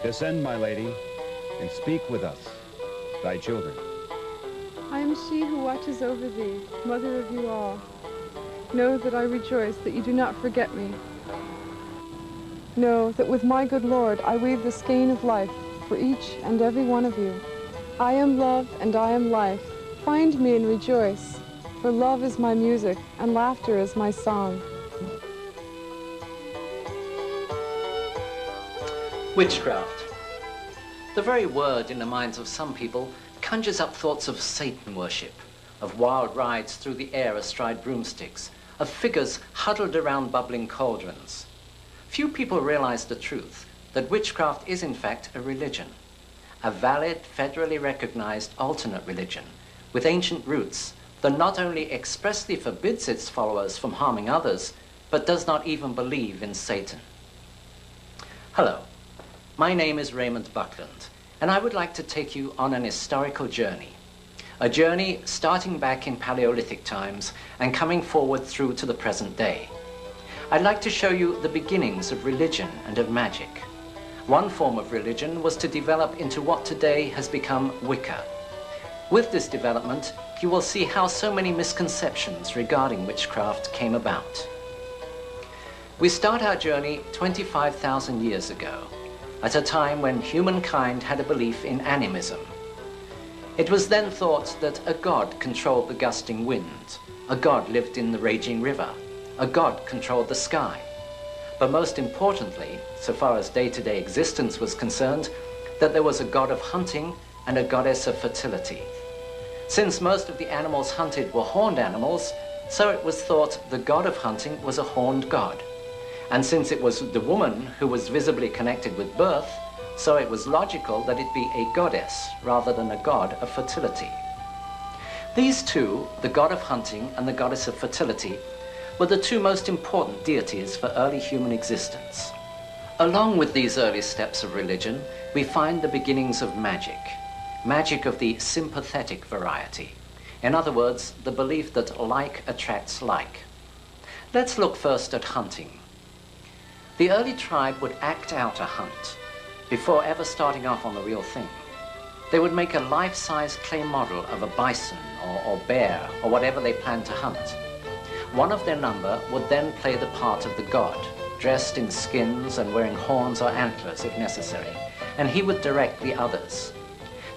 Descend, my lady, and speak with us, thy children. I am she who watches over thee, mother of you all. Know that I rejoice that you do not forget me. Know that with my good Lord I weave the skein of life for each and every one of you. I am love and I am life. Find me and rejoice, for love is my music and laughter is my song. Witchcraft. The very word in the minds of some people conjures up thoughts of Satan worship, of wild rides through the air astride broomsticks, of figures huddled around bubbling cauldrons. Few people realize the truth, that witchcraft is in fact a religion, a valid, federally recognized alternate religion, with ancient roots that not only expressly forbids its followers from harming others, but does not even believe in Satan. Hello. My name is Raymond Buckland, and I would like to take you on an historical journey. A journey starting back in Paleolithic times and coming forward through to the present day. I'd like to show you the beginnings of religion and of magic. One form of religion was to develop into what today has become Wicca. With this development, you will see how so many misconceptions regarding witchcraft came about. We start our journey 25,000 years ago, at a time when humankind had a belief in animism. It was then thought that a god controlled the gusting wind, a god lived in the raging river, a god controlled the sky. But most importantly, so far as day-to-day existence was concerned, that there was a god of hunting and a goddess of fertility. Since most of the animals hunted were horned animals, so it was thought the god of hunting was a horned god. And since it was the woman who was visibly connected with birth, so it was logical that it be a goddess rather than a god of fertility. These two, the god of hunting and the goddess of fertility, were the two most important deities for early human existence. Along with these early steps of religion, we find the beginnings of magic. Magic of the sympathetic variety. In other words, the belief that like attracts like. Let's look first at hunting. The early tribe would act out a hunt before ever starting off on the real thing. They would make a life-size clay model of a bison or bear or whatever they planned to hunt. One of their number would then play the part of the god, dressed in skins and wearing horns or antlers if necessary, and he would direct the others.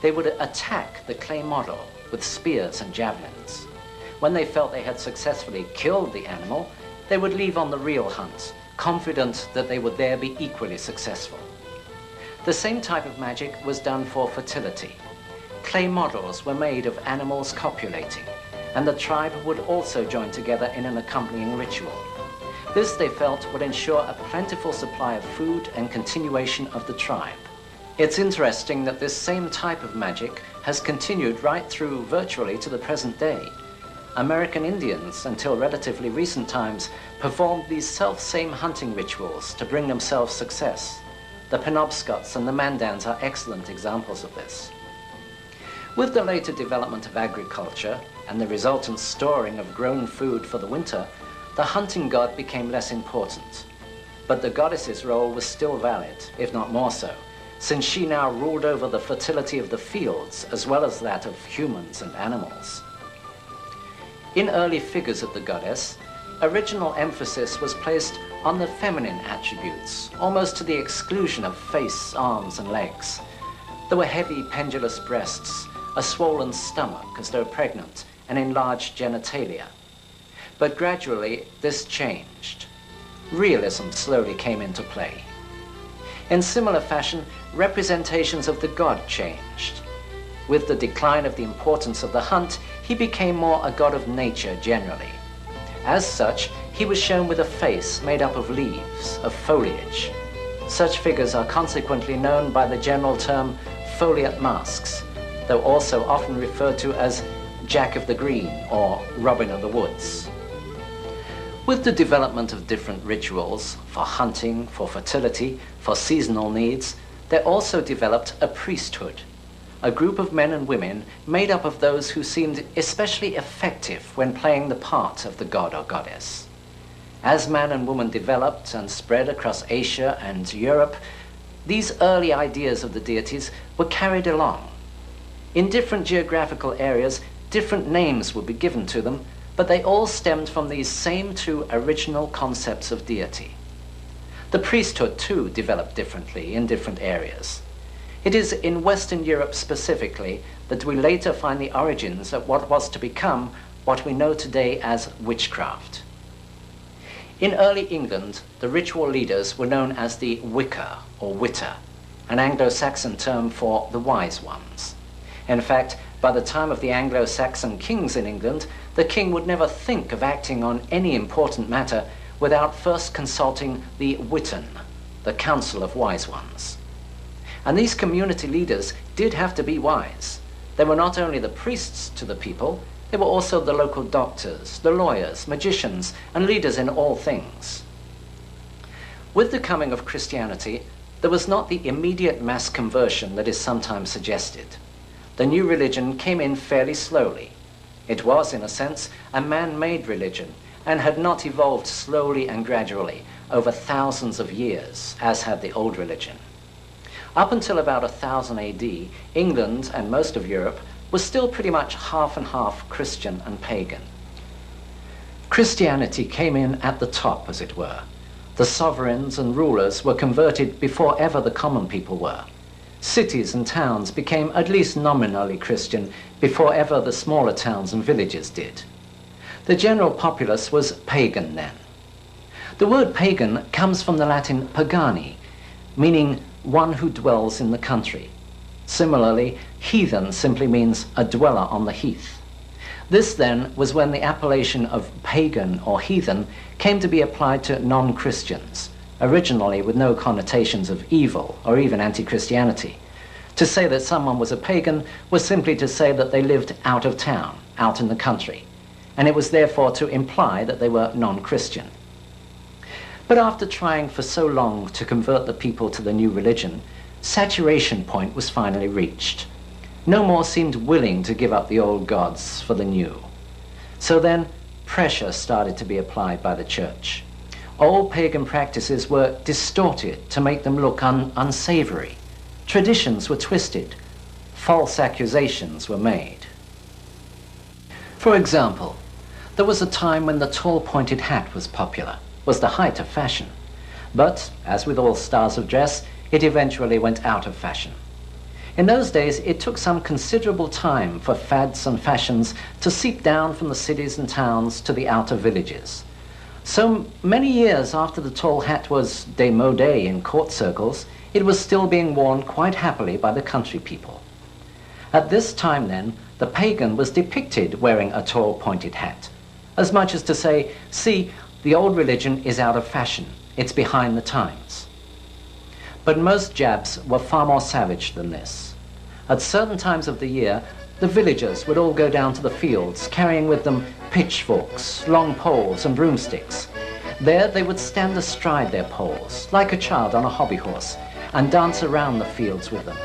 They would attack the clay model with spears and javelins. When they felt they had successfully killed the animal, they would leave on the real hunt, confident that they would there be equally successful. The same type of magic was done for fertility. Clay models were made of animals copulating, and the tribe would also join together in an accompanying ritual. This, they felt, would ensure a plentiful supply of food and continuation of the tribe. It's interesting that this same type of magic has continued right through virtually to the present day. American Indians, until relatively recent times, performed these self-same hunting rituals to bring themselves success. The Penobscots and the Mandans are excellent examples of this. With the later development of agriculture and the resultant storing of grown food for the winter, the hunting god became less important. But the goddess's role was still valid, if not more so, since she now ruled over the fertility of the fields as well as that of humans and animals. In early figures of the goddess, original emphasis was placed on the feminine attributes, almost to the exclusion of face, arms, and legs. There were heavy, pendulous breasts, a swollen stomach as though pregnant, and enlarged genitalia. But gradually, this changed. Realism slowly came into play. In similar fashion, representations of the god changed. With the decline of the importance of the hunt, he became more a god of nature generally. As such, he was shown with a face made up of leaves, of foliage. Such figures are consequently known by the general term foliate masks, though also often referred to as Jack of the Green or Robin of the Woods. With the development of different rituals for hunting, for fertility, for seasonal needs, there also developed a priesthood, a group of men and women made up of those who seemed especially effective when playing the part of the god or goddess. As man and woman developed and spread across Asia and Europe, these early ideas of the deities were carried along. In different geographical areas, different names would be given to them, but they all stemmed from these same two original concepts of deity. The priesthood, too, developed differently in different areas. It is in Western Europe specifically that we later find the origins of what was to become what we know today as witchcraft. In early England, the ritual leaders were known as the Wicca or Witter, an Anglo-Saxon term for the wise ones. In fact, by the time of the Anglo-Saxon kings in England, the king would never think of acting on any important matter without first consulting the Witan, the Council of Wise Ones. And these community leaders did have to be wise. They were not only the priests to the people, they were also the local doctors, the lawyers, magicians, and leaders in all things. With the coming of Christianity, there was not the immediate mass conversion that is sometimes suggested. The new religion came in fairly slowly. It was, in a sense, a man-made religion and had not evolved slowly and gradually over thousands of years, as had the old religion. Up until about 1000 AD, England and most of Europe was still pretty much half and half Christian and pagan. Christianity came in at the top, as it were. The sovereigns and rulers were converted before ever the common people were. Cities and towns became at least nominally Christian before ever the smaller towns and villages did. The general populace was pagan then. The word pagan comes from the Latin pagani, meaning one who dwells in the country. Similarly, heathen simply means a dweller on the heath. This then was when the appellation of pagan or heathen came to be applied to non-Christians, originally with no connotations of evil or even anti-Christianity. To say that someone was a pagan was simply to say that they lived out of town, out in the country, and it was therefore to imply that they were non-Christian. But after trying for so long to convert the people to the new religion, saturation point was finally reached. No more seemed willing to give up the old gods for the new. So then, pressure started to be applied by the church. Old pagan practices were distorted to make them look unsavory. Traditions were twisted. False accusations were made. For example, there was a time when the tall pointed hat was popular, was the height of fashion. But, as with all styles of dress, it eventually went out of fashion. In those days, it took some considerable time for fads and fashions to seep down from the cities and towns to the outer villages. So many years after the tall hat was démodé in court circles, it was still being worn quite happily by the country people. At this time then, the pagan was depicted wearing a tall pointed hat, as much as to say, see, the old religion is out of fashion, it's behind the times. But most Jabs were far more savage than this. At certain times of the year, the villagers would all go down to the fields, carrying with them pitchforks, long poles, and broomsticks. There they would stand astride their poles, like a child on a hobby horse, and dance around the fields with them.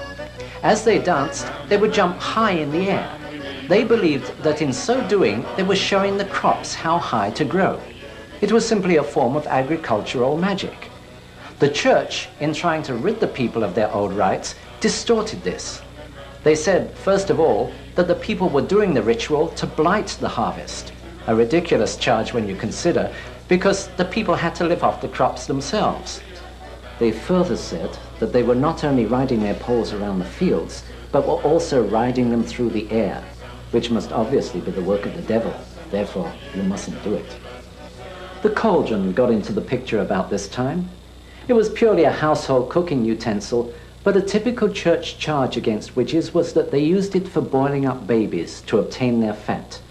As they danced, they would jump high in the air. They believed that in so doing, they were showing the crops how high to grow. It was simply a form of agricultural magic. The church, in trying to rid the people of their old rites, distorted this. They said, first of all, that the people were doing the ritual to blight the harvest, a ridiculous charge when you consider, because the people had to live off the crops themselves. They further said that they were not only riding their poles around the fields, but were also riding them through the air, which must obviously be the work of the devil. Therefore, you mustn't do it. The cauldron got into the picture about this time. It was purely a household cooking utensil, But a typical church charge against witches was that they used it for boiling up babies to obtain their fat.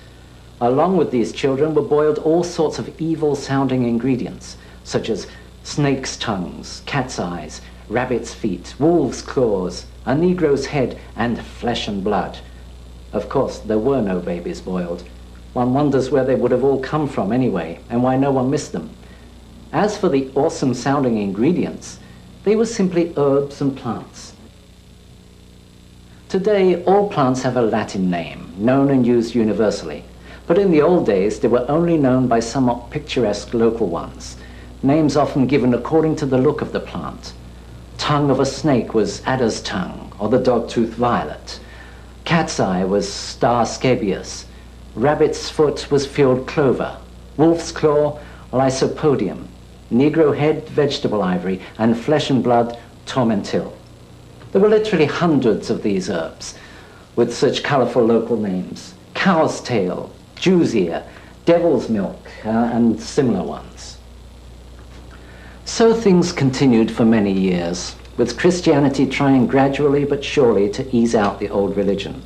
Along with these children were boiled all sorts of evil-sounding ingredients, such as snake's tongues, cat's eyes, rabbit's feet, wolf's claws, a negro's head, and flesh and blood. Of course, there were no babies boiled. One wonders where they would have all come from anyway, and why no one missed them. As for the awesome-sounding ingredients, they were simply herbs and plants. Today, all plants have a Latin name, known and used universally. But in the old days, they were only known by somewhat picturesque local ones, names often given according to the look of the plant. Tongue of a snake was adder's tongue, or the dog-tooth violet. Cat's eye was star scabious. Rabbit's foot was field clover. Wolf's claw, lysopodium. Negro head, vegetable ivory, and flesh and blood, tormentil. There were literally hundreds of these herbs, with such colorful local names. Cow's tail, Jew's ear, devil's milk, and similar ones. So things continued for many years, with Christianity trying gradually but surely to ease out the old religion.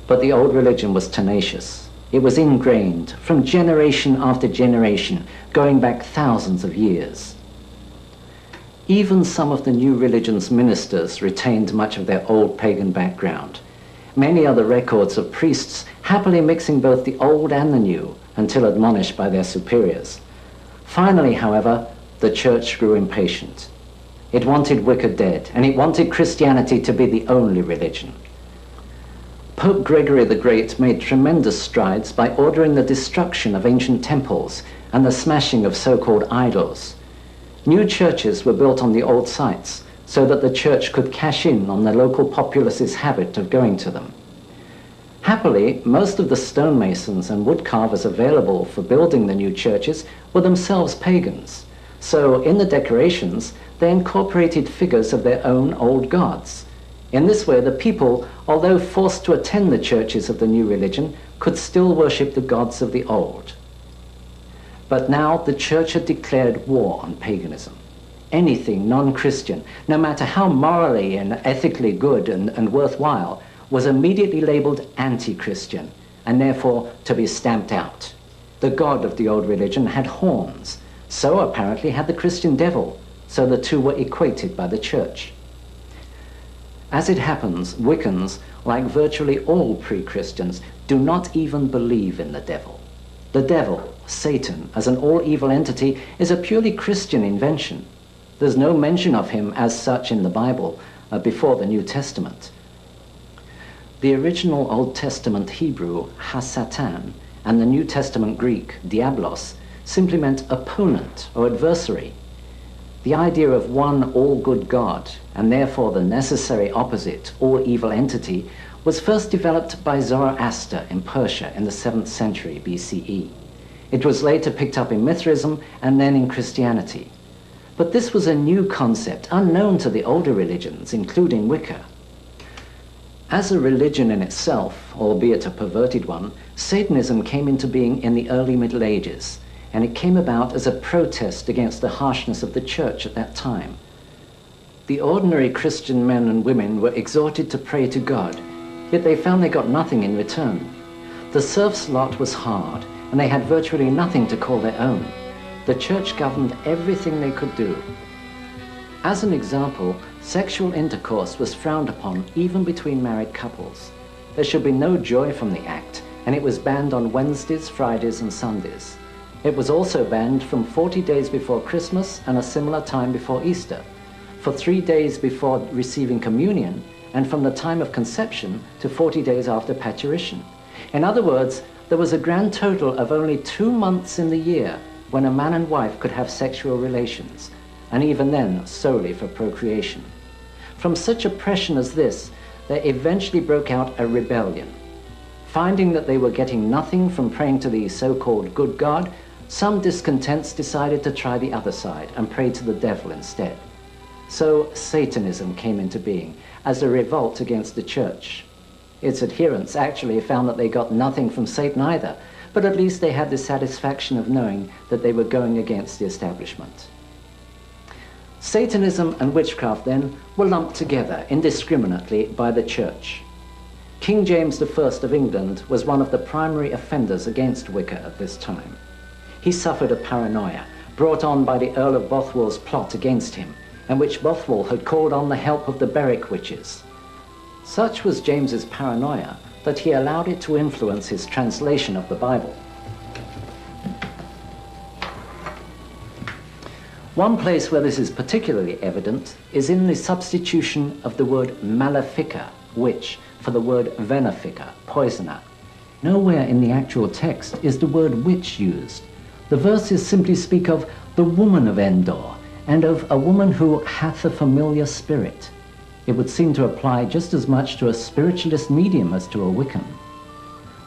But the old religion was tenacious. It was ingrained from generation after generation, going back thousands of years. Even some of the new religion's ministers retained much of their old pagan background. Many are the records of priests happily mixing both the old and the new until admonished by their superiors. Finally, however, the church grew impatient. It wanted Wicca dead, and it wanted Christianity to be the only religion. Pope Gregory the Great made tremendous strides by ordering the destruction of ancient temples and the smashing of so-called idols. New churches were built on the old sites so that the church could cash in on the local populace's habit of going to them. Happily, most of the stonemasons and woodcarvers available for building the new churches were themselves pagans. So in the decorations, they incorporated figures of their own old gods. In this way, the people, although forced to attend the churches of the new religion, could still worship the gods of the old. But now the church had declared war on paganism. Anything non-Christian, no matter how morally and ethically good and worthwhile, was immediately labeled anti-Christian, and therefore to be stamped out. The god of the old religion had horns, so apparently had the Christian devil, so the two were equated by the church. As it happens, Wiccans, like virtually all pre-Christians, do not even believe in the devil. The devil, Satan, as an all-evil entity, is a purely Christian invention. There's no mention of him as such in the Bible before the New Testament. The original Old Testament Hebrew, ha-Satan, and the New Testament Greek, diablos, simply meant opponent or adversary. The idea of one all-good God, and therefore the necessary opposite, all-evil entity, was first developed by Zoroaster in Persia in the 7th century BCE. It was later picked up in Mithraism and then in Christianity. But this was a new concept, unknown to the older religions, including Wicca. As a religion in itself, albeit a perverted one, Satanism came into being in the early Middle Ages, and it came about as a protest against the harshness of the church at that time. The ordinary Christian men and women were exhorted to pray to God, yet they found they got nothing in return. The serfs' lot was hard, and they had virtually nothing to call their own. The church governed everything they could do. As an example, sexual intercourse was frowned upon even between married couples. There should be no joy from the act, and it was banned on Wednesdays, Fridays, and Sundays. It was also banned from 40 days before Christmas and a similar time before Easter, for 3 days before receiving communion, and from the time of conception to 40 days after parturition. In other words, there was a grand total of only 2 months in the year when a man and wife could have sexual relations, and even then solely for procreation. From such oppression as this, there eventually broke out a rebellion. Finding that they were getting nothing from praying to the so-called good God, some discontents decided to try the other side and pray to the devil instead. So Satanism came into being as a revolt against the church. Its adherents actually found that they got nothing from Satan either, but at least they had the satisfaction of knowing that they were going against the establishment. Satanism and witchcraft, then, were lumped together indiscriminately by the Church. King James I of England was one of the primary offenders against Wicca at this time. He suffered a paranoia brought on by the Earl of Bothwell's plot against him, in which Bothwell had called on the help of the Berwick witches. Such was James's paranoia that he allowed it to influence his translation of the Bible. One place where this is particularly evident is in the substitution of the word malefica, witch, for the word venefica, poisoner. Nowhere in the actual text is the word witch used. The verses simply speak of the woman of Endor and of a woman who hath a familiar spirit. It would seem to apply just as much to a spiritualist medium as to a Wiccan.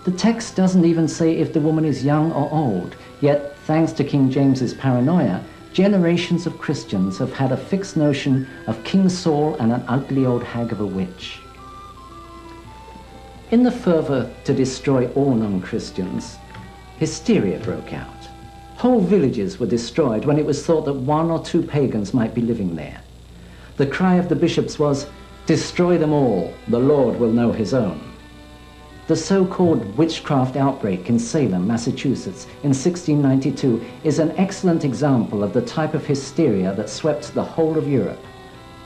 The text doesn't even say if the woman is young or old, yet thanks to King James's paranoia, generations of Christians have had a fixed notion of King Saul and an ugly old hag of a witch. In the fervor to destroy all non-Christians, hysteria broke out. Whole villages were destroyed when it was thought that one or two pagans might be living there. The cry of the bishops was, "Destroy them all, the Lord will know his own." The so-called witchcraft outbreak in Salem, Massachusetts in 1692 is an excellent example of the type of hysteria that swept the whole of Europe.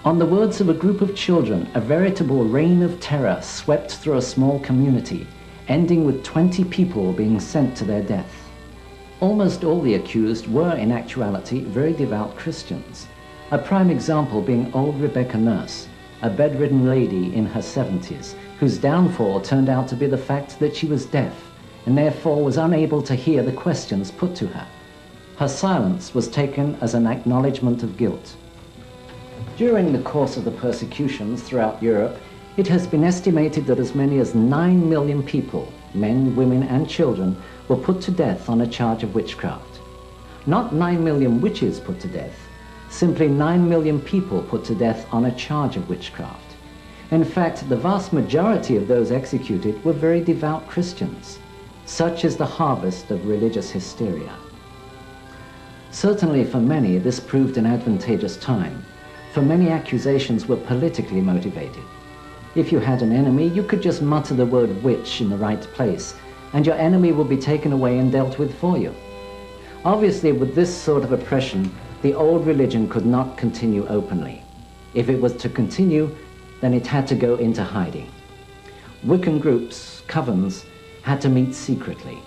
On the words of a group of children, a veritable reign of terror swept through a small community, ending with 20 people being sent to their death. Almost all the accused were, in actuality, very devout Christians. A prime example being old Rebecca Nurse, a bedridden lady in her 70s, whose downfall turned out to be the fact that she was deaf and therefore was unable to hear the questions put to her. Her silence was taken as an acknowledgement of guilt. During the course of the persecutions throughout Europe, it has been estimated that as many as 9 million people, men, women, and children, were put to death on a charge of witchcraft. Not 9 million witches put to death, simply 9 million people put to death on a charge of witchcraft. In fact, the vast majority of those executed were very devout Christians. Such is the harvest of religious hysteria. Certainly for many, this proved an advantageous time, for many accusations were politically motivated. If you had an enemy, you could just mutter the word witch in the right place, and your enemy would be taken away and dealt with for you. Obviously, with this sort of oppression, the old religion could not continue openly. If it was to continue, then it had to go into hiding. Wiccan groups, covens, had to meet secretly,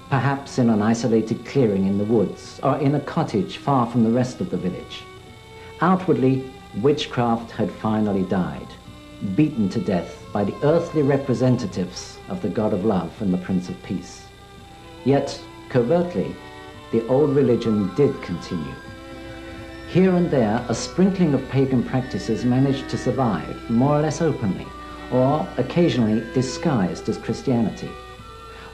perhaps in an isolated clearing in the woods or in a cottage far from the rest of the village. Outwardly, witchcraft had finally died, beaten to death by the earthly representatives of the God of Love and the Prince of Peace. Yet, covertly, the old religion did continue. Here and there, a sprinkling of pagan practices managed to survive, more or less openly, or occasionally disguised as Christianity.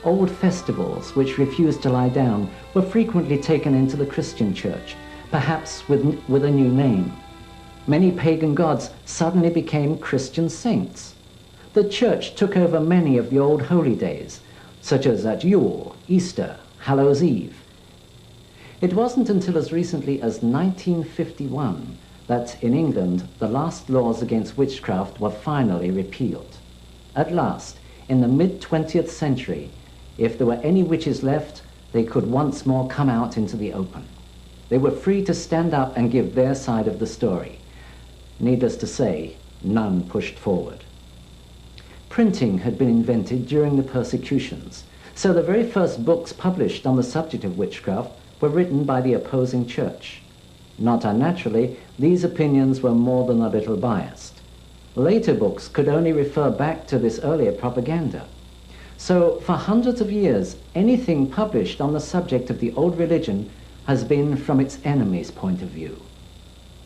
Old festivals, which refused to lie down, were frequently taken into the Christian church, perhaps with a new name. Many pagan gods suddenly became Christian saints. The church took over many of the old holy days, such as at Yule, Easter, Hallows Eve. It wasn't until as recently as 1951 that in England the last laws against witchcraft were finally repealed. At last, in the mid-20th century, if there were any witches left, they could once more come out into the open. They were free to stand up and give their side of the story. Needless to say, none pushed forward. Printing had been invented during the persecutions, so the very first books published on the subject of witchcraft were written by the opposing church. Not unnaturally, these opinions were more than a little biased. Later books could only refer back to this earlier propaganda. So, for hundreds of years, anything published on the subject of the old religion has been from its enemy's point of view.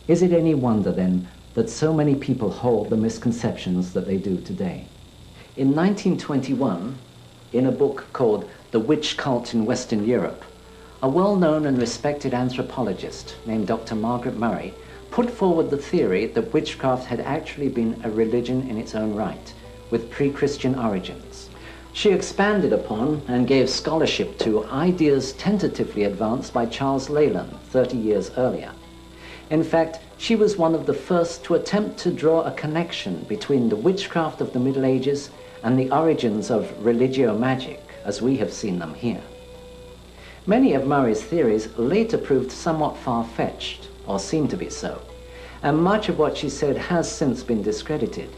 Is it any wonder, then, that so many people hold the misconceptions that they do today? In 1921, in a book called The Witch Cult in Western Europe, a well-known and respected anthropologist named Dr. Margaret Murray put forward the theory that witchcraft had actually been a religion in its own right, with pre-Christian origins. She expanded upon and gave scholarship to ideas tentatively advanced by Charles Leyland 30 years earlier. In fact, She was one of the first to attempt to draw a connection between the witchcraft of the Middle Ages and the origins of religio-magic, as we have seen them here. Many of Murray's theories later proved somewhat far-fetched, or seemed to be so, and much of what she said has since been discredited,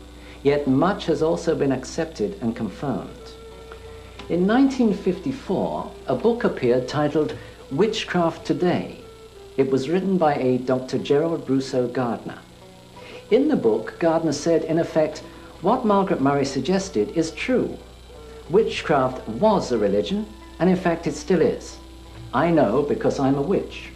yet much has also been accepted and confirmed. In 1954, a book appeared titled Witchcraft Today. It was written by a Dr. Gerald Brousseau Gardner. In the book, Gardner said, in effect, what Margaret Murray suggested is true. Witchcraft was a religion, and in fact it still is. I know because I'm a witch.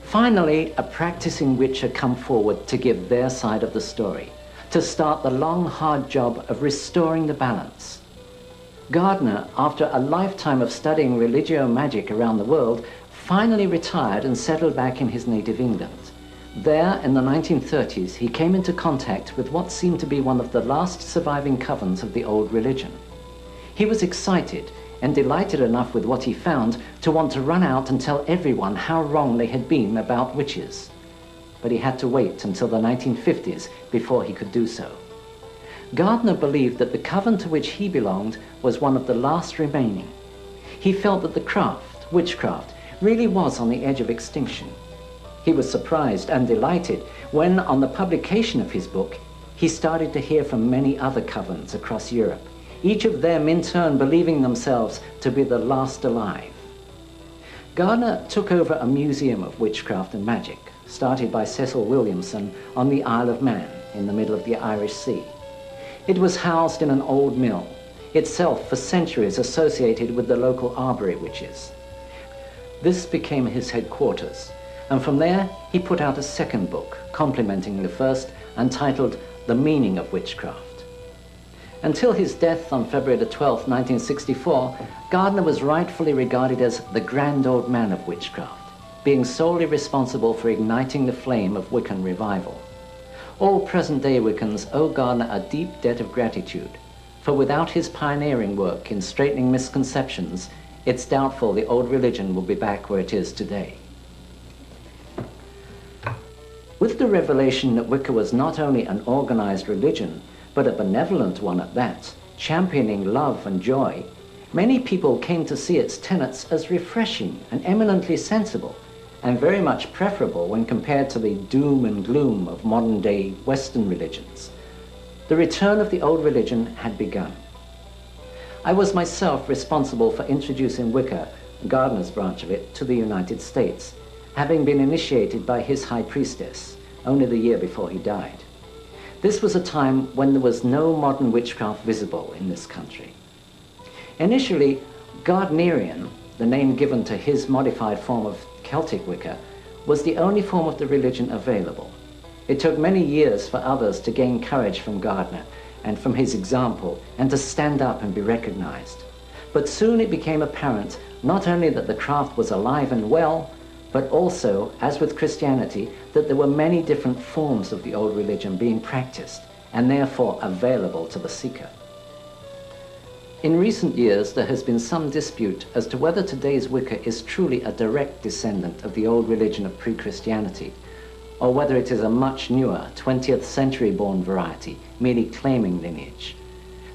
Finally, a practicing witch had come forward to give their side of the story, to start the long, hard job of restoring the balance. Gardner, after a lifetime of studying religio-magic around the world, finally retired and settled back in his native England. There, in the 1930s, he came into contact with what seemed to be one of the last surviving covens of the old religion. He was excited and delighted enough with what he found to want to run out and tell everyone how wrong they had been about witches. But he had to wait until the 1950s before he could do so. Gardner believed that the coven to which he belonged was one of the last remaining. He felt that the craft, witchcraft, really was on the edge of extinction. He was surprised and delighted when, on the publication of his book, he started to hear from many other covens across Europe, each of them in turn believing themselves to be the last alive. Gardner took over a museum of witchcraft and magic, started by Cecil Williamson on the Isle of Man in the middle of the Irish Sea. It was housed in an old mill, itself for centuries associated with the local Arbory witches. This became his headquarters, and from there he put out a second book, complementing the first, and titled The Meaning of Witchcraft. Until his death on February the 12th, 1964, Gardner was rightfully regarded as the grand old man of witchcraft, being solely responsible for igniting the flame of Wiccan revival. All present-day Wiccans owe Gardner a deep debt of gratitude, for without his pioneering work in straightening misconceptions, it's doubtful the old religion will be back where it is today. With the revelation that Wicca was not only an organized religion, but a benevolent one at that, championing love and joy, many people came to see its tenets as refreshing and eminently sensible, and very much preferable when compared to the doom and gloom of modern-day Western religions. The return of the old religion had begun. I was myself responsible for introducing Wicca, Gardner's branch of it, to the United States, having been initiated by his high priestess only the year before he died. This was a time when there was no modern witchcraft visible in this country. Initially, Gardnerian, the name given to his modified form of Celtic Wicca, was the only form of the religion available. It took many years for others to gain courage from Gardner and from his example and to stand up and be recognized. But soon it became apparent not only that the craft was alive and well, but also, as with Christianity, that there were many different forms of the old religion being practiced and therefore available to the seeker. In recent years, there has been some dispute as to whether today's Wicca is truly a direct descendant of the old religion of pre-Christianity, or whether it is a much newer, 20th century-born variety, merely claiming lineage.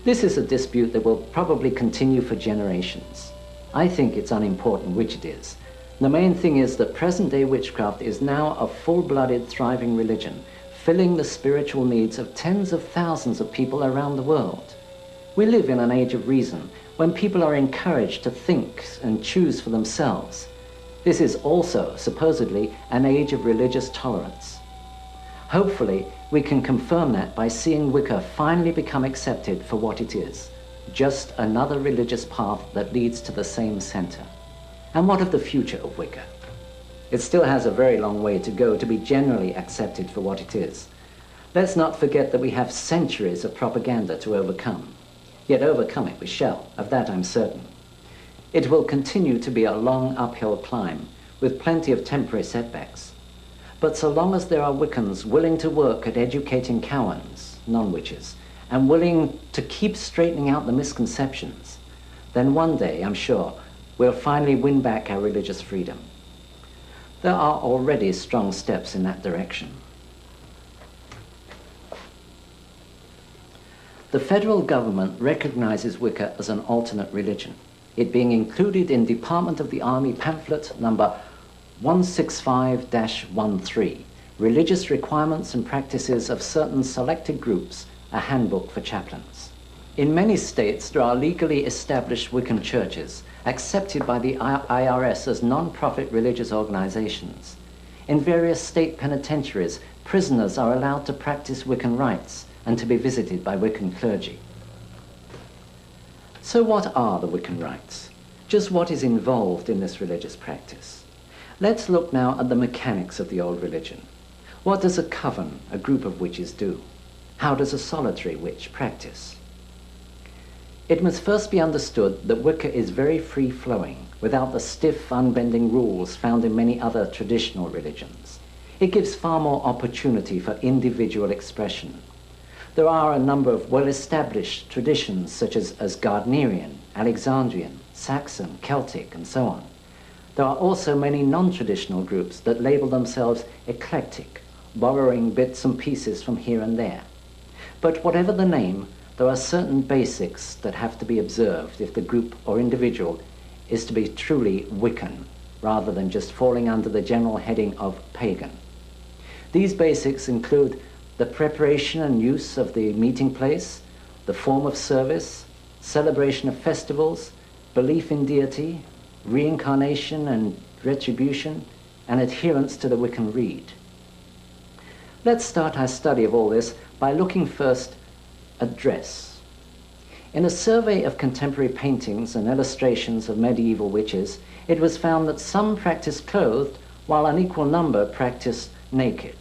This is a dispute that will probably continue for generations. I think it's unimportant which it is. The main thing is that present-day witchcraft is now a full-blooded, thriving religion, filling the spiritual needs of tens of thousands of people around the world. We live in an age of reason, when people are encouraged to think and choose for themselves. This is also, supposedly, an age of religious tolerance. Hopefully, we can confirm that by seeing Wicca finally become accepted for what it is, just another religious path that leads to the same center. And what of the future of Wicca? It still has a very long way to go to be generally accepted for what it is. Let's not forget that we have centuries of propaganda to overcome. Yet overcome it we shall, of that I'm certain. It will continue to be a long uphill climb, with plenty of temporary setbacks. But so long as there are Wiccans willing to work at educating Cowans, non-witches, and willing to keep straightening out the misconceptions, then one day, I'm sure, we'll finally win back our religious freedom. There are already strong steps in that direction. The federal government recognizes Wicca as an alternate religion, it being included in Department of the Army pamphlet number 165-13, Religious Requirements and Practices of Certain Selected Groups, a Handbook for Chaplains. In many states, there are legally established Wiccan churches, accepted by the IRS as non-profit religious organizations. In various state penitentiaries, prisoners are allowed to practice Wiccan rites and to be visited by Wiccan clergy. So what are the Wiccan rites? Just what is involved in this religious practice? Let's look now at the mechanics of the old religion. What does a coven, a group of witches, do? How does a solitary witch practice? It must first be understood that Wicca is very free-flowing, without the stiff, unbending rules found in many other traditional religions. It gives far more opportunity for individual expression. There are a number of well-established traditions such as Gardnerian, Alexandrian, Saxon, Celtic, and so on. There are also many non-traditional groups that label themselves eclectic, borrowing bits and pieces from here and there. But whatever the name, there are certain basics that have to be observed if the group or individual is to be truly Wiccan, rather than just falling under the general heading of pagan. These basics include the preparation and use of the meeting place, the form of service, celebration of festivals, belief in deity, reincarnation and retribution, and adherence to the Wiccan Rede. Let's start our study of all this by looking first at dress. In a survey of contemporary paintings and illustrations of medieval witches, it was found that some practiced clothed while an equal number practiced naked.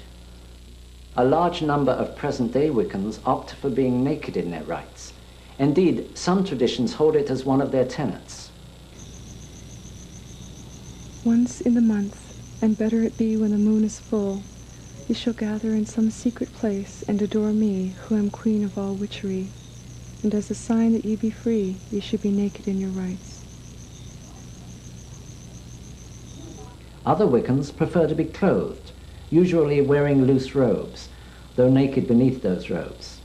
A large number of present-day Wiccans opt for being naked in their rites. Indeed, some traditions hold it as one of their tenets. Once in the month, and better it be when the moon is full, ye shall gather in some secret place and adore me, who am queen of all witchery. And as a sign that ye be free, ye should be naked in your rites. Other Wiccans prefer to be clothed, usually wearing loose robes, though naked beneath those robes.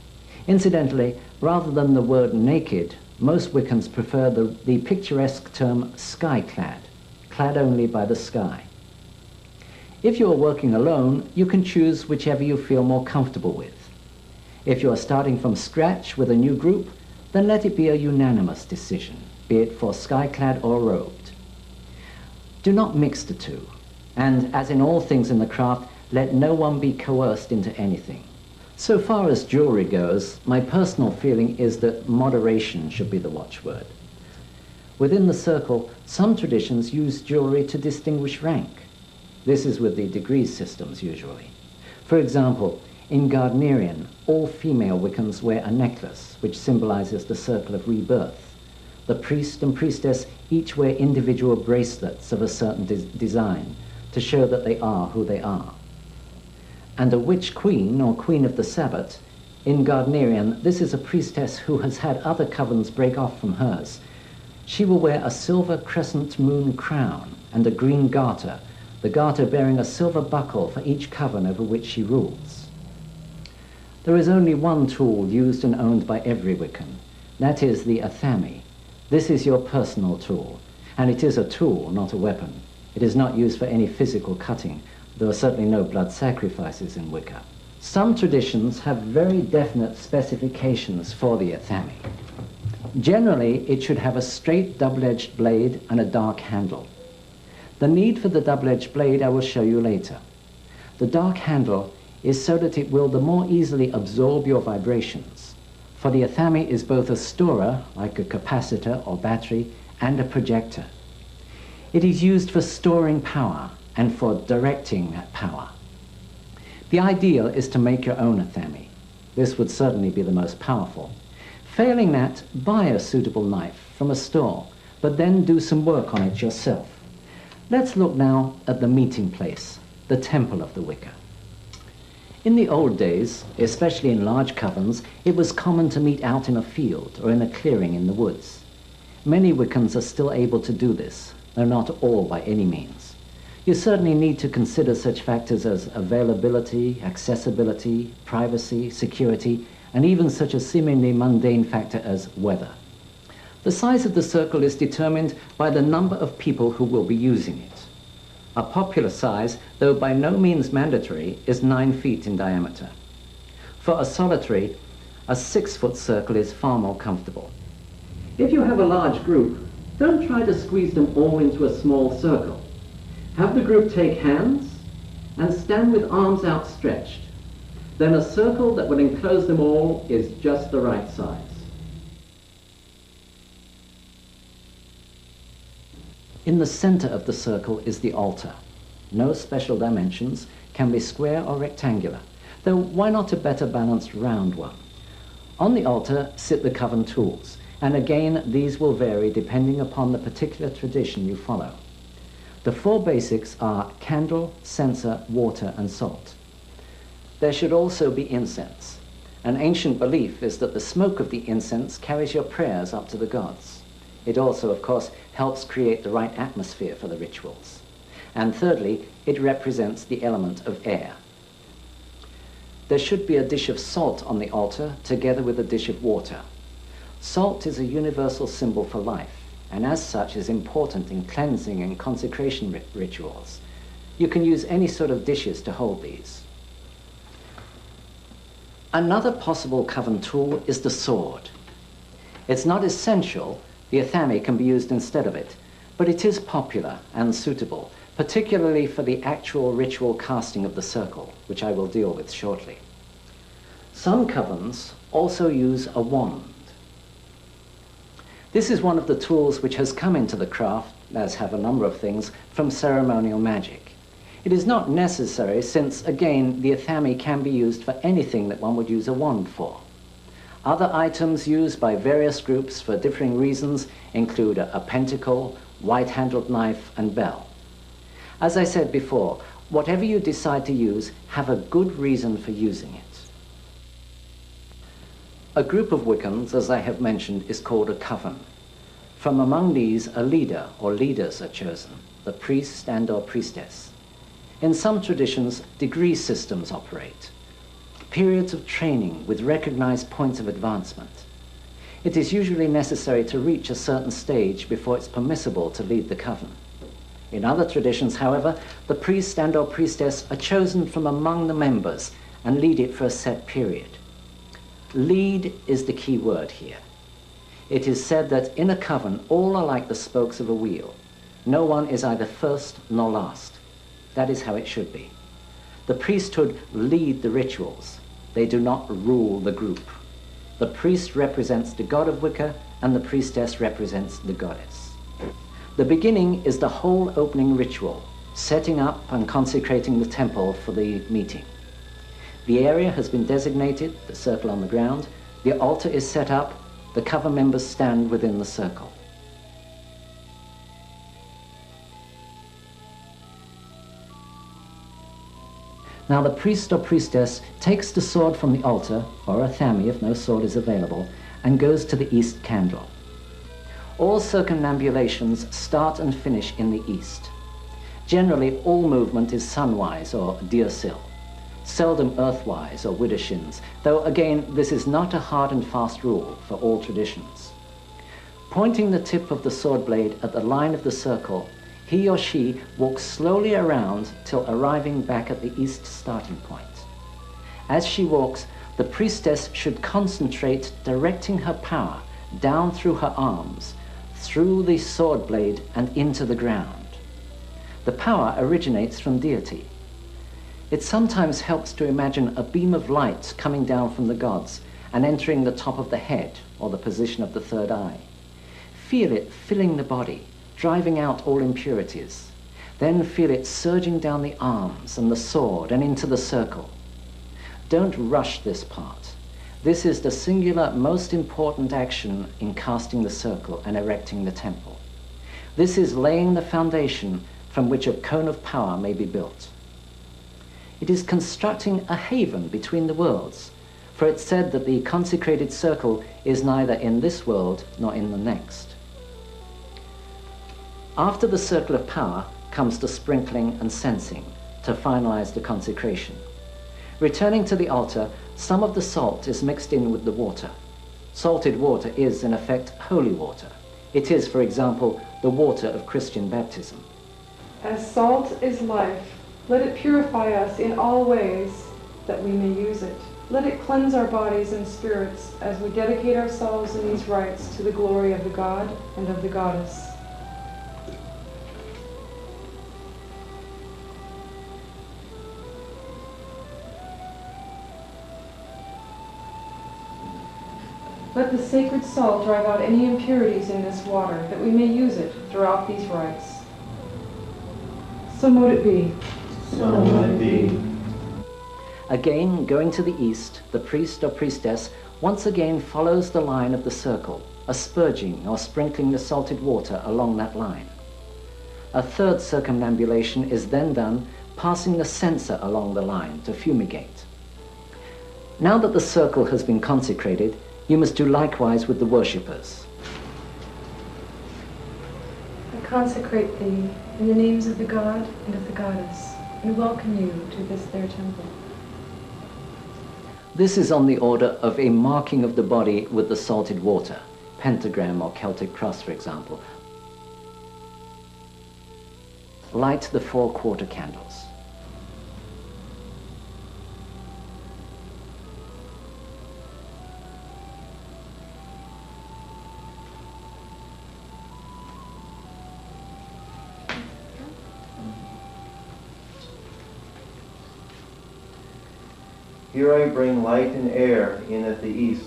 Incidentally, rather than the word naked, most Wiccans prefer the picturesque term sky-clad, clad only by the sky. If you are working alone, you can choose whichever you feel more comfortable with. If you are starting from scratch with a new group, then let it be a unanimous decision, be it for sky-clad or robed. Do not mix the two, and as in all things in the craft, let no one be coerced into anything. So far as jewelry goes, my personal feeling is that moderation should be the watchword. Within the circle, some traditions use jewelry to distinguish rank. This is with the degree systems usually. For example, in Gardnerian, all female Wiccans wear a necklace, which symbolizes the circle of rebirth. The priest and priestess each wear individual bracelets of a certain design to show that they are who they are. And a witch queen, or queen of the Sabbath, in Gardnerian, this is a priestess who has had other covens break off from hers. She will wear a silver crescent moon crown and a green garter, the garter bearing a silver buckle for each coven over which she rules. There is only one tool used and owned by every Wiccan. That is the athame. This is your personal tool, and it is a tool, not a weapon. It is not used for any physical cutting. There are certainly no blood sacrifices in Wicca. Some traditions have very definite specifications for the athame. Generally, it should have a straight double-edged blade and a dark handle. The need for the double-edged blade I will show you later. The dark handle is so that it will the more easily absorb your vibrations, for the athame is both a storer, like a capacitor or battery, and a projector. It is used for storing power and for directing that power. The ideal is to make your own athame. This would certainly be the most powerful. Failing that, buy a suitable knife from a store, but then do some work on it yourself. Let's look now at the meeting place, the temple of the Wicca. In the old days, especially in large covens, it was common to meet out in a field or in a clearing in the woods. Many Wiccans are still able to do this, though not all by any means. You certainly need to consider such factors as availability, accessibility, privacy, security, and even such a seemingly mundane factor as weather. The size of the circle is determined by the number of people who will be using it. A popular size, though by no means mandatory, is 9 feet in diameter. For a solitary, a 6-foot circle is far more comfortable. If you have a large group, don't try to squeeze them all into a small circle. Have the group take hands and stand with arms outstretched. Then a circle that will enclose them all is just the right size. In the center of the circle is the altar. No special dimensions, can be square or rectangular, though why not a better balanced round one? On the altar sit the coven tools, and again these will vary depending upon the particular tradition you follow. The 4 basics are candle, censer, water, and salt. There should also be incense. An ancient belief is that the smoke of the incense carries your prayers up to the gods. It also, of course, helps create the right atmosphere for the rituals. And thirdly, it represents the element of air. There should be a dish of salt on the altar together with a dish of water. Salt is a universal symbol for life, and as such is important in cleansing and consecration rituals. You can use any sort of dishes to hold these. Another possible coven tool is the sword. It's not essential, the athame can be used instead of it, but it is popular and suitable, particularly for the actual ritual casting of the circle, which I will deal with shortly. Some covens also use a wand. This is one of the tools which has come into the craft, as have a number of things, from ceremonial magic. It is not necessary since, again, the athame can be used for anything that one would use a wand for. Other items used by various groups for differing reasons include a pentacle, white-handled knife, and bell. As I said before, whatever you decide to use, have a good reason for using it. A group of Wiccans, as I have mentioned, is called a coven. From among these, a leader or leaders are chosen, the priest and or priestess. In some traditions, degree systems operate. Periods of training with recognized points of advancement. It is usually necessary to reach a certain stage before it's permissible to lead the coven. In other traditions, however, the priest and or priestess are chosen from among the members and lead it for a set period. Lead is the key word here. It is said that in a coven, all are like the spokes of a wheel. No one is either first nor last. That is how it should be. The priesthood lead the rituals. They do not rule the group. The priest represents the god of Wicca, and the priestess represents the goddess. The beginning is the whole opening ritual, setting up and consecrating the temple for the meeting. The area has been designated, the circle on the ground, the altar is set up, the coven members stand within the circle. Now the priest or priestess takes the sword from the altar, or a athame if no sword is available, and goes to the east candle. All circumambulations start and finish in the east. Generally, all movement is sunwise or deersil, seldom earthwise or widdershins, though again, this is not a hard and fast rule for all traditions. Pointing the tip of the sword blade at the line of the circle, he or she walks slowly around till arriving back at the east starting point. As she walks, the priestess should concentrate directing her power down through her arms, through the sword blade and into the ground. The power originates from deity. It sometimes helps to imagine a beam of light coming down from the gods and entering the top of the head or the position of the third eye. Feel it filling the body, driving out all impurities. Then feel it surging down the arms and the sword and into the circle. Don't rush this part. This is the singular most important action in casting the circle and erecting the temple. This is laying the foundation from which a cone of power may be built. It is constructing a haven between the worlds, for it's said that the consecrated circle is neither in this world nor in the next. After the circle of power comes to sprinkling and censing to finalize the consecration. Returning to the altar, some of the salt is mixed in with the water. Salted water is, in effect, holy water. It is, for example, the water of Christian baptism. As salt is life, let it purify us in all ways that we may use it. Let it cleanse our bodies and spirits as we dedicate ourselves in these rites to the glory of the God and of the Goddess. Let the sacred salt drive out any impurities in this water, that we may use it throughout these rites. So mote it be. So mote it be. Again, going to the east, the priest or priestess once again follows the line of the circle, asperging or sprinkling the salted water along that line. A third circumambulation is then done, passing the censer along the line to fumigate. Now that the circle has been consecrated, you must do likewise with the worshippers. I consecrate thee in the names of the God and of the Goddess, and welcome you to this their temple. This is on the order of a marking of the body with the salted water, pentagram or Celtic cross, for example. Light the 4 quarter candles. Here I bring light and air in at the east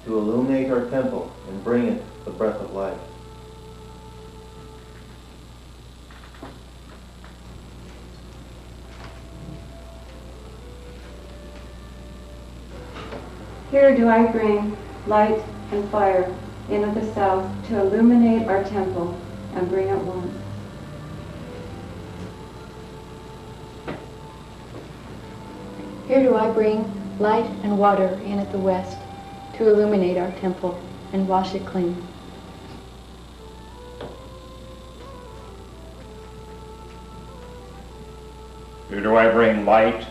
to illuminate our temple and bring it the breath of life. Here do I bring light and fire in at the south to illuminate our temple and bring it warmth. Here do I bring light and water in at the west to illuminate our temple and wash it clean. Here do I bring light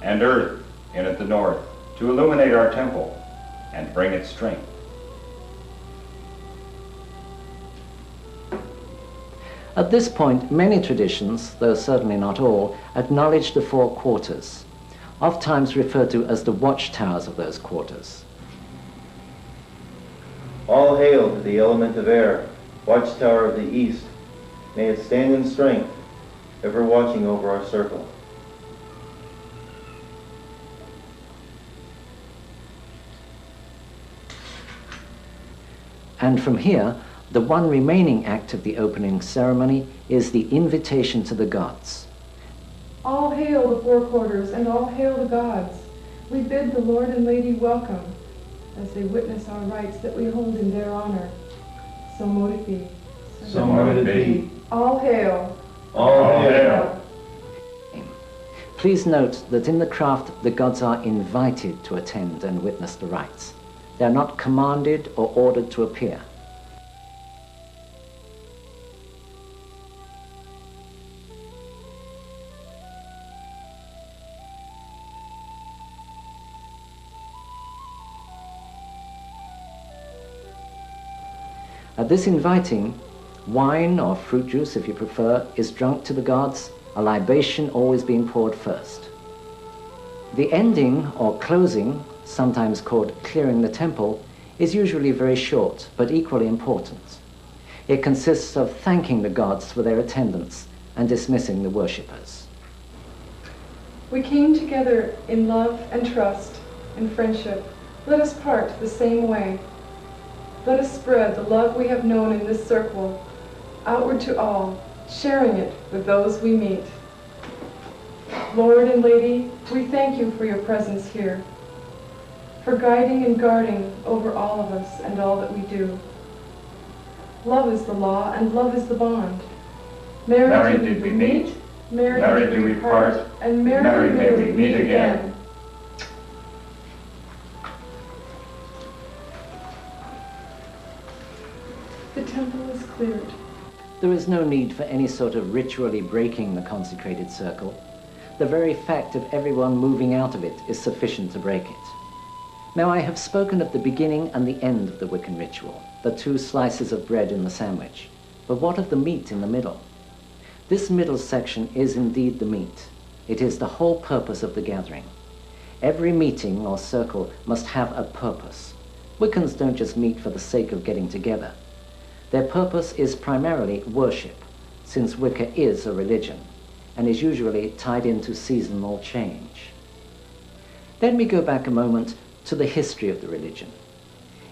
and earth in at the north to illuminate our temple and bring it strength. At this point, many traditions, though certainly not all, acknowledge the 4 quarters, oftentimes referred to as the watchtowers of those quarters. All hail to the element of air, watchtower of the east. May it stand in strength, ever watching over our circle. And from here, the one remaining act of the opening ceremony is the invitation to the gods. All hail the 4 quarters, and all hail the gods. We bid the Lord and Lady welcome, as they witness our rites that we hold in their honor. So mote it be. So mote it be. All hail. All hail. Please note that in the craft, the gods are invited to attend and witness the rites. They are not commanded or ordered to appear. At this inviting, wine or fruit juice, if you prefer, is drunk to the gods, a libation always being poured first. The ending or closing, sometimes called clearing the temple, is usually very short, but equally important. It consists of thanking the gods for their attendance and dismissing the worshippers. We came together in love and trust and friendship. Let us part the same way. Let us spread the love we have known in this circle outward to all, sharing it with those we meet. Lord and Lady, we thank you for your presence here, for guiding and guarding over all of us and all that we do. Love is the law, and love is the bond. Married did we meet, married do we part, and married may we meet again. The temple is cleared. There is no need for any sort of ritually breaking the consecrated circle. The very fact of everyone moving out of it is sufficient to break it. Now, I have spoken of the beginning and the end of the Wiccan ritual, the 2 slices of bread in the sandwich. But what of the meat in the middle? This middle section is indeed the meat. It is the whole purpose of the gathering. Every meeting or circle must have a purpose. Wiccans don't just meet for the sake of getting together. Their purpose is primarily worship, since Wicca is a religion and is usually tied into seasonal change. Let me go back a moment to the history of the religion.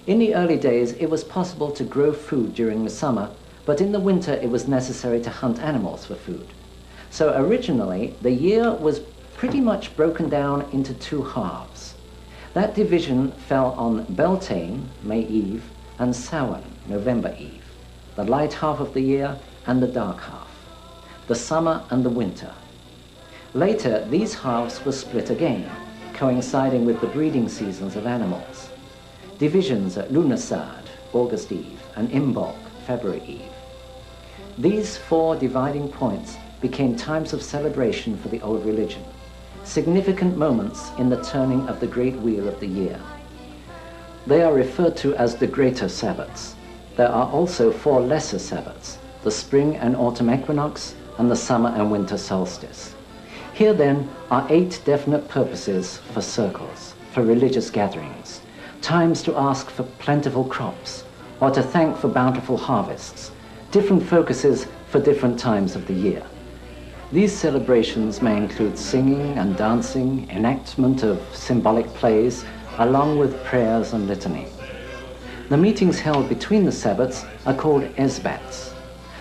In the early days, it was possible to grow food during the summer, but in the winter it was necessary to hunt animals for food. So originally, the year was pretty much broken down into 2 halves. That division fell on Beltane, May Eve, and Samhain, November Eve, the light half of the year and the dark half, the summer and the winter. Later, these halves were split again, coinciding with the breeding seasons of animals. Divisions at Lughnasadh, August Eve, and Imbolc, February Eve. These 4 dividing points became times of celebration for the old religion, significant moments in the turning of the great wheel of the year. They are referred to as the greater Sabbats. There are also 4 lesser Sabbats, the spring and autumn equinox, and the summer and winter solstice. Here then are 8 definite purposes for circles, for religious gatherings, times to ask for plentiful crops, or to thank for bountiful harvests, different focuses for different times of the year. These celebrations may include singing and dancing, enactment of symbolic plays, along with prayers and litany. The meetings held between the Sabbats are called Esbats.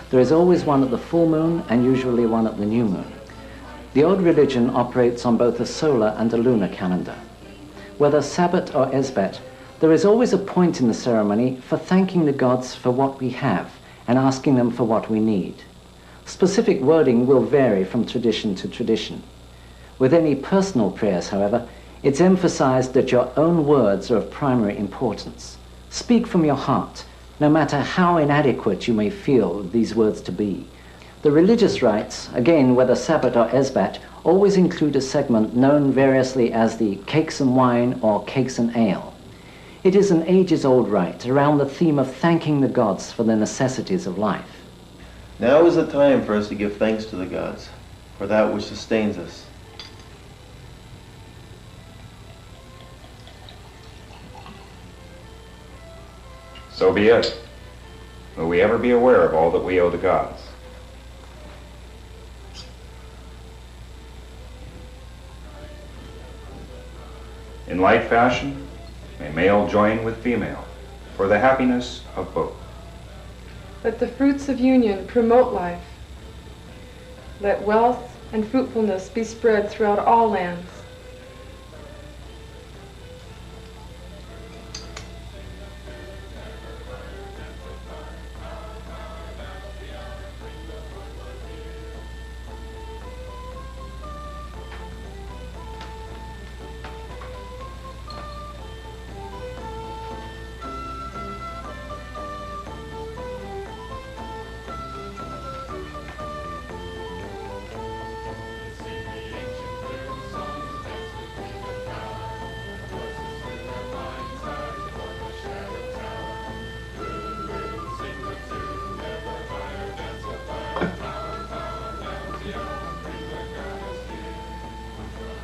There is always one at the full moon and usually one at the new moon. The old religion operates on both a solar and a lunar calendar. Whether Sabbat or Esbat, there is always a point in the ceremony for thanking the gods for what we have and asking them for what we need. Specific wording will vary from tradition to tradition. With any personal prayers, however, it's emphasized that your own words are of primary importance. Speak from your heart, no matter how inadequate you may feel these words to be. The religious rites, again, whether Sabbat or Esbat, always include a segment known variously as the cakes and wine or cakes and ale. It is an ages-old rite around the theme of thanking the gods for the necessities of life. Now is the time for us to give thanks to the gods for that which sustains us. So be it. Will we ever be aware of all that we owe the gods? In like fashion, may male join with female for the happiness of both. Let the fruits of union promote life. Let wealth and fruitfulness be spread throughout all lands.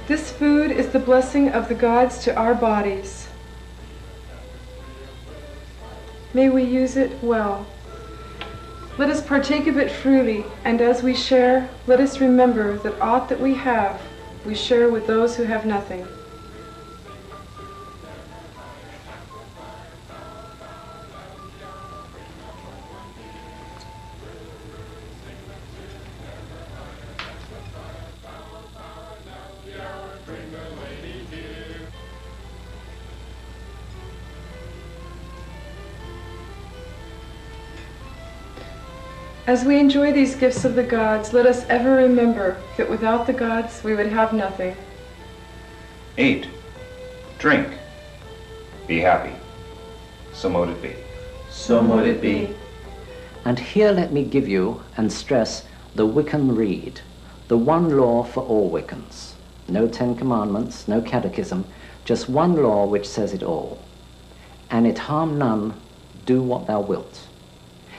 This food is the blessing of the gods to our bodies. May we use it well. Let us partake of it freely, and as we share, let us remember that aught that we have, we share with those who have nothing. As we enjoy these gifts of the gods, let us ever remember that without the gods, we would have nothing. Eat, drink, be happy. So mote it be. So mote it be. And here let me give you and stress the Wiccan Rede, the one law for all Wiccans. No 10 Commandments, no catechism, just one law which says it all. And it harm none, do what thou wilt.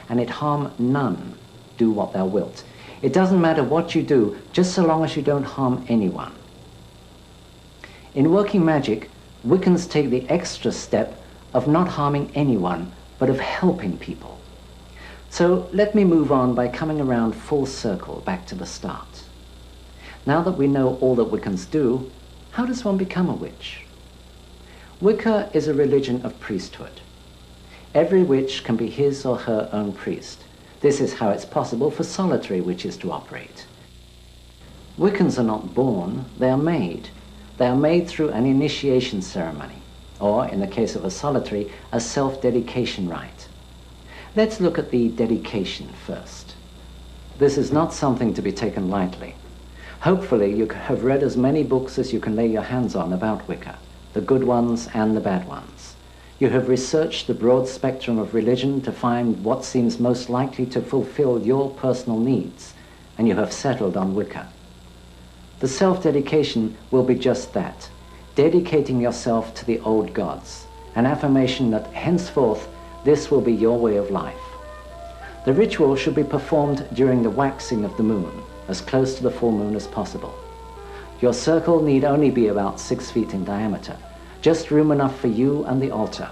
And it harm none, do what thou wilt. It doesn't matter what you do, just so long as you don't harm anyone. In working magic, Wiccans take the extra step of not harming anyone, but of helping people. So let me move on by coming around full circle back to the start. Now that we know all that Wiccans do, how does one become a witch? Wicca is a religion of priesthood. Every witch can be his or her own priest. This is how it's possible for solitary witches to operate. Wiccans are not born, they are made. They are made through an initiation ceremony, or, in the case of a solitary, a self-dedication rite. Let's look at the dedication first. This is not something to be taken lightly. Hopefully you have read as many books as you can lay your hands on about Wicca, the good ones and the bad ones. You have researched the broad spectrum of religion to find what seems most likely to fulfill your personal needs, and you have settled on Wicca. The self-dedication will be just that, dedicating yourself to the old gods, an affirmation that henceforth this will be your way of life. The ritual should be performed during the waxing of the moon, as close to the full moon as possible. Your circle need only be about 6 feet in diameter, just room enough for you and the altar.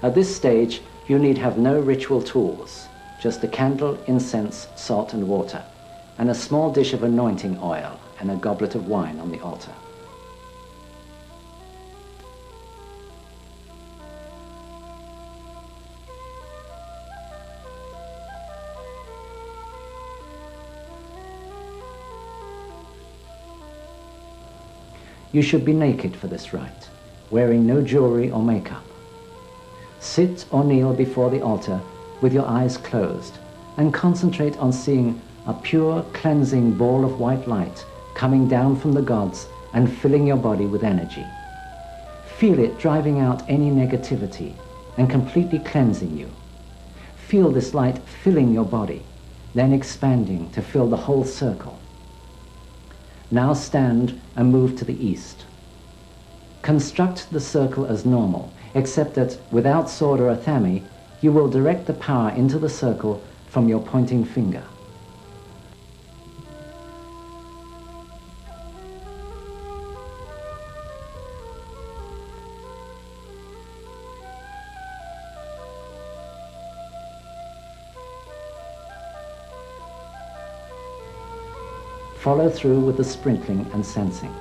At this stage, you need have no ritual tools, just a candle, incense, salt and water, and a small dish of anointing oil and a goblet of wine on the altar. You should be naked for this rite, wearing no jewelry or makeup. Sit or kneel before the altar with your eyes closed and concentrate on seeing a pure, cleansing ball of white light coming down from the gods and filling your body with energy. Feel it driving out any negativity and completely cleansing you. Feel this light filling your body, then expanding to fill the whole circle. Now stand and move to the east. Construct the circle as normal, except that without sword or athame, you will direct the power into the circle from your pointing finger. Follow through with the sprinkling and censing.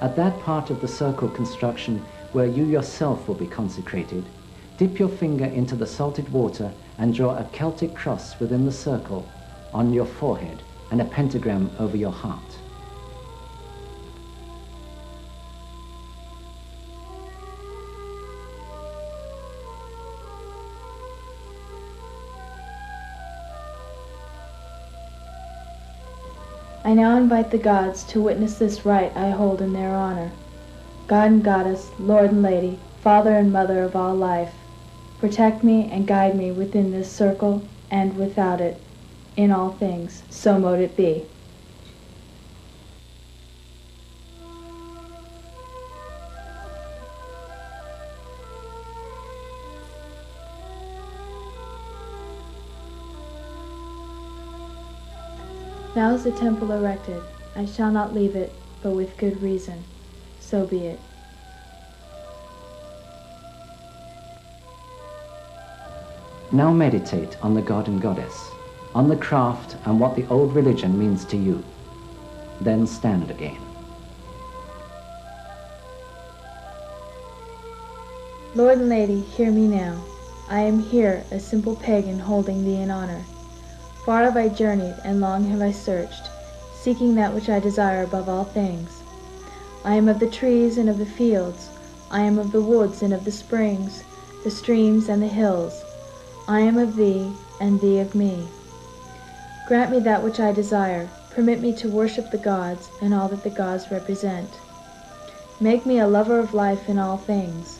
At that part of the circle construction where you yourself will be consecrated, dip your finger into the salted water and draw a Celtic cross within the circle on your forehead and a pentagram over your heart. I now invite the gods to witness this rite I hold in their honor. God and Goddess, Lord and Lady, Father and Mother of all life, protect me and guide me within this circle and without it, in all things, so mote it be. Now is the temple erected. I shall not leave it, but with good reason. So be it. Now meditate on the god and goddess, on the craft and what the old religion means to you. Then stand again. Lord and Lady, hear me now. I am here, a simple pagan holding thee in honor. Far have I journeyed, and long have I searched, seeking that which I desire above all things. I am of the trees and of the fields. I am of the woods and of the springs, the streams and the hills. I am of thee, and thee of me. Grant me that which I desire. Permit me to worship the gods and all that the gods represent. Make me a lover of life in all things.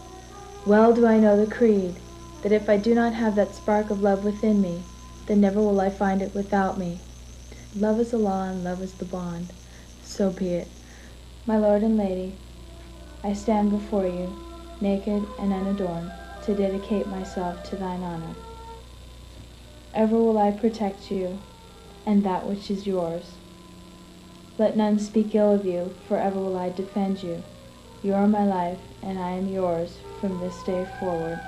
Well do I know the creed, that if I do not have that spark of love within me, then never will I find it without me. Love is the law and love is the bond. So be it. My lord and lady, I stand before you, naked and unadorned, to dedicate myself to thine honor. Ever will I protect you, and that which is yours. Let none speak ill of you, for ever will I defend you. You are my life, and I am yours from this day forward.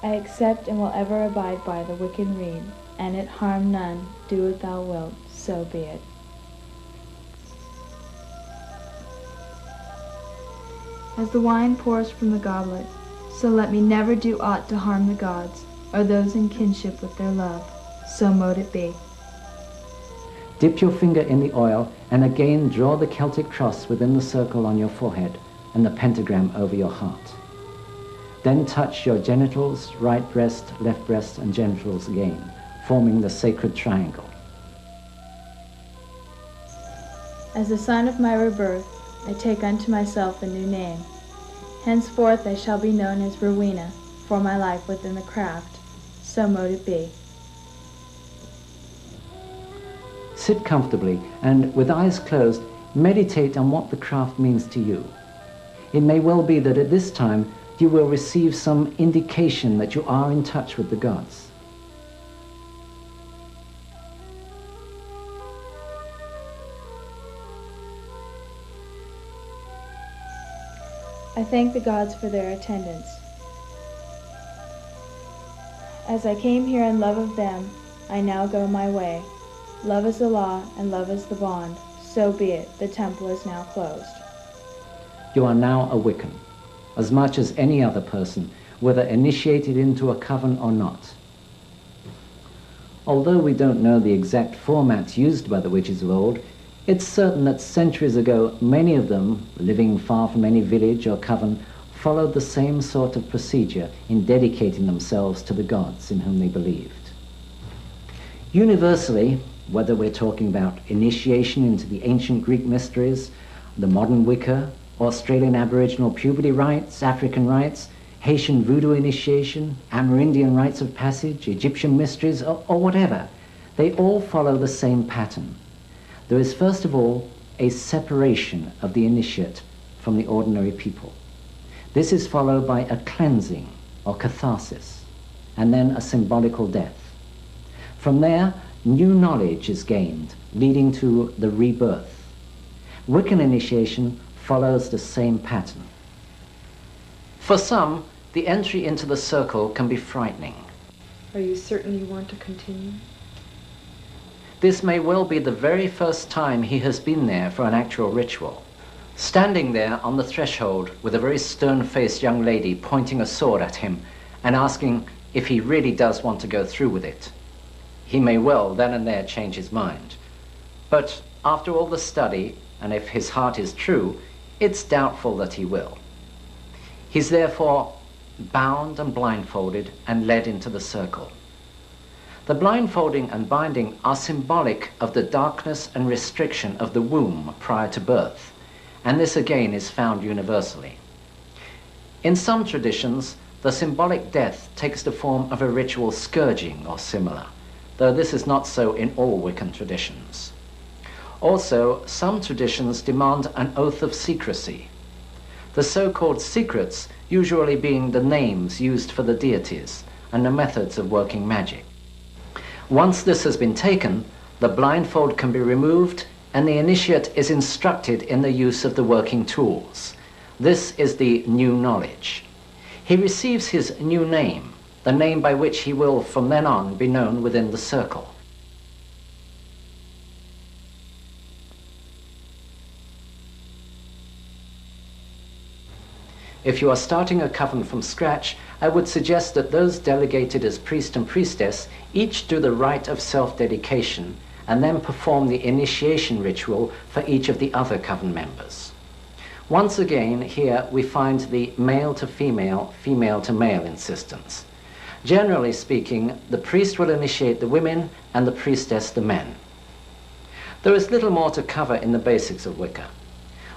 I accept and will ever abide by the Wiccan rede, and it harm none, do what thou wilt, so be it. As the wine pours from the goblet, so let me never do aught to harm the gods, or those in kinship with their love. So mote it be. Dip your finger in the oil and again draw the Celtic cross within the circle on your forehead and the pentagram over your heart. Then touch your genitals, right breast, left breast, and genitals again, forming the sacred triangle. As a sign of my rebirth, I take unto myself a new name. Henceforth I shall be known as Rowena, for my life within the craft. So mote it be. Sit comfortably and, with eyes closed, meditate on what the craft means to you. It may well be that at this time you will receive some indication that you are in touch with the gods. I thank the gods for their attendance. As I came here in love of them, I now go my way. Love is the law, and love is the bond. So be it. The temple is now closed. You are now a Wiccan, as much as any other person, whether initiated into a coven or not. Although we don't know the exact formats used by the witches of old, it's certain that centuries ago, many of them, living far from any village or coven, followed the same sort of procedure in dedicating themselves to the gods in whom they believed. Universally, whether we're talking about initiation into the ancient Greek mysteries, the modern Wicca, Australian Aboriginal puberty rites, African rites, Haitian voodoo initiation, Amerindian rites of passage, Egyptian mysteries, or whatever, they all follow the same pattern. There is first of all a separation of the initiate from the ordinary people. This is followed by a cleansing or catharsis, and then a symbolical death. From there, new knowledge is gained, leading to the rebirth. Wiccan initiation follows the same pattern. For some, the entry into the circle can be frightening. Are you certain you want to continue? This may well be the very first time he has been there for an actual ritual. Standing there on the threshold with a very stern-faced young lady pointing a sword at him and asking if he really does want to go through with it. He may well then and there change his mind. But after all the study, and if his heart is true, it's doubtful that he will. He's therefore bound and blindfolded and led into the circle. The blindfolding and binding are symbolic of the darkness and restriction of the womb prior to birth, and this again is found universally. In some traditions, the symbolic death takes the form of a ritual scourging or similar, though this is not so in all Wiccan traditions. Also, some traditions demand an oath of secrecy, the so-called secrets usually being the names used for the deities and the methods of working magic. Once this has been taken, the blindfold can be removed and the initiate is instructed in the use of the working tools. This is the new knowledge. He receives his new name, the name by which he will from then on be known within the circle. If you are starting a coven from scratch, I would suggest that those delegated as priest and priestess each do the rite of self-dedication and then perform the initiation ritual for each of the other coven members. Once again, here we find the male to female, female to male insistence. Generally speaking, the priest will initiate the women and the priestess the men. There is little more to cover in the basics of Wicca.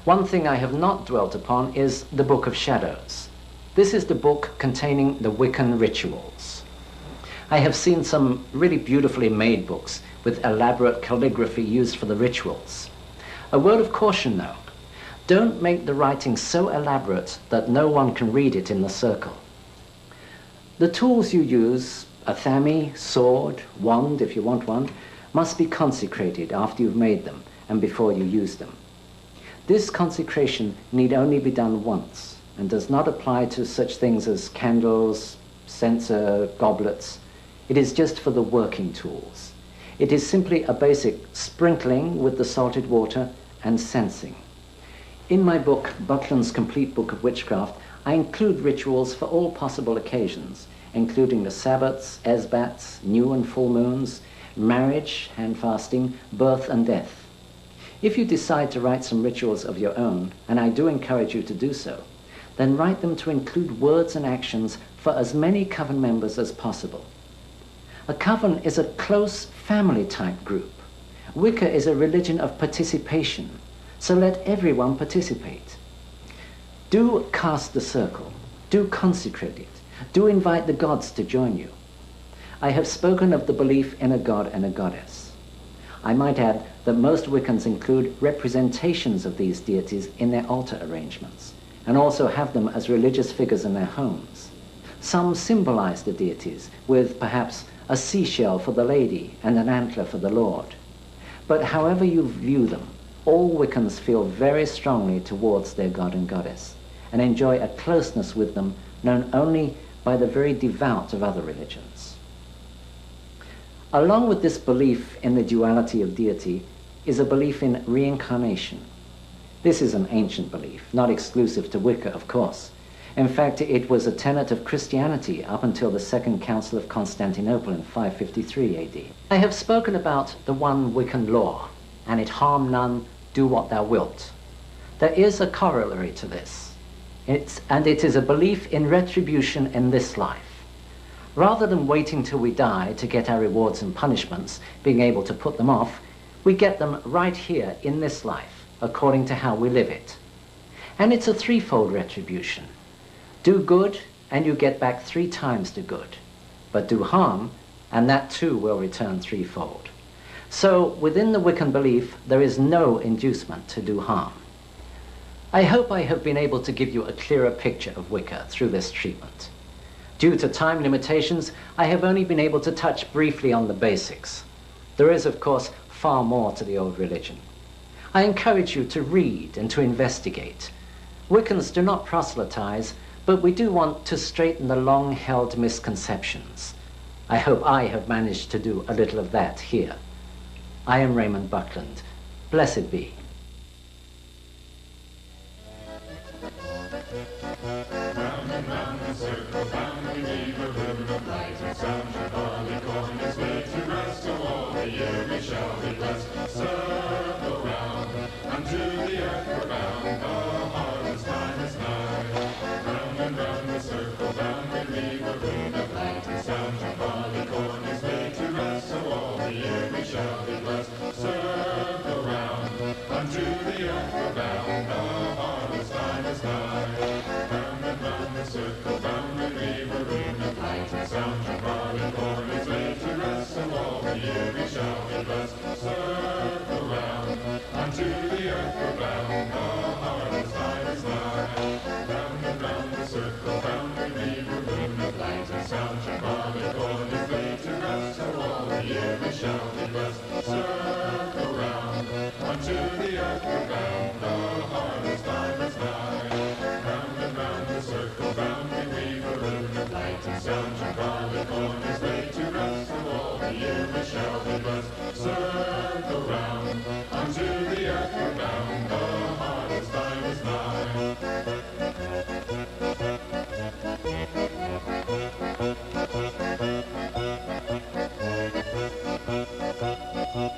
One thing I have not dwelt upon is the Book of Shadows. This is the book containing the Wiccan rituals. I have seen some really beautifully made books with elaborate calligraphy used for the rituals. A word of caution though, don't make the writing so elaborate that no one can read it in the circle. The tools you use, a thami, sword, wand if you want one, must be consecrated after you've made them and before you use them. This consecration need only be done once and does not apply to such things as candles, censer, goblets. It is just for the working tools. It is simply a basic sprinkling with the salted water and censing. In my book, Buckland's Complete Book of Witchcraft, I include rituals for all possible occasions, including the Sabbats, Esbats, new and full moons, marriage, hand fasting, birth and death. If you decide to write some rituals of your own, and I do encourage you to do so, then write them to include words and actions for as many coven members as possible. A coven is a close family-type group. Wicca is a religion of participation, so let everyone participate. Do cast the circle, do consecrate it, do invite the gods to join you. I have spoken of the belief in a god and a goddess. I might add that most Wiccans include representations of these deities in their altar arrangements, and also have them as religious figures in their homes. Some symbolize the deities with perhaps a seashell for the lady and an antler for the lord. But however you view them, all Wiccans feel very strongly towards their god and goddess, and enjoy a closeness with them known only by the very devout of other religions. Along with this belief in the duality of deity is a belief in reincarnation. This is an ancient belief, not exclusive to Wicca, of course. In fact, it was a tenet of Christianity up until the Second Council of Constantinople in 553 AD. I have spoken about the one Wiccan law, and it harm none, do what thou wilt. There is a corollary to this, and it is a belief in retribution in this life. Rather than waiting till we die to get our rewards and punishments, being able to put them off, we get them right here in this life, according to how we live it. And it's a threefold retribution. Do good, and you get back 3 times the good. But do harm, and that too will return threefold. So within the Wiccan belief, there is no inducement to do harm. I hope I have been able to give you a clearer picture of Wicca through this treatment. Due to time limitations, I have only been able to touch briefly on the basics. There is, of course, far more to the old religion. I encourage you to read and to investigate. Wiccans do not proselytize, but we do want to straighten the long-held misconceptions. I hope I have managed to do a little of that here. I am Raymond Buckland. Blessed be. Round and round the circle, round we weave a ribbon of light and sound. The barleycorn is laid to rest, so all the year we shall be blessed. Circle round, unto the earth we're bound, the harvest time is nigh. Round and round the circle, round we weave a ribbon of light and sound. The barleycorn is laid to rest, so all the year we shall be blessed. Circle round, unto the earth we're bound, the harvest time is nigh. Round the circle, round we weave a rune of light and sound. The barleycorn is laid to rest, so all the year we shall be blessed. Circle round, unto the earth we're bound, the harvest time is nigh. Round and round the circle, round we weave a rune of light and sound. The barleycorn is laid to rest, so all the year we shall be blessed. Circle round, unto the earth we're bound, the harvest time is nigh. Round and round the circle, round we weave a rune of light and sound. The barleycorn is laid to rest, so all the year we shall be blessed.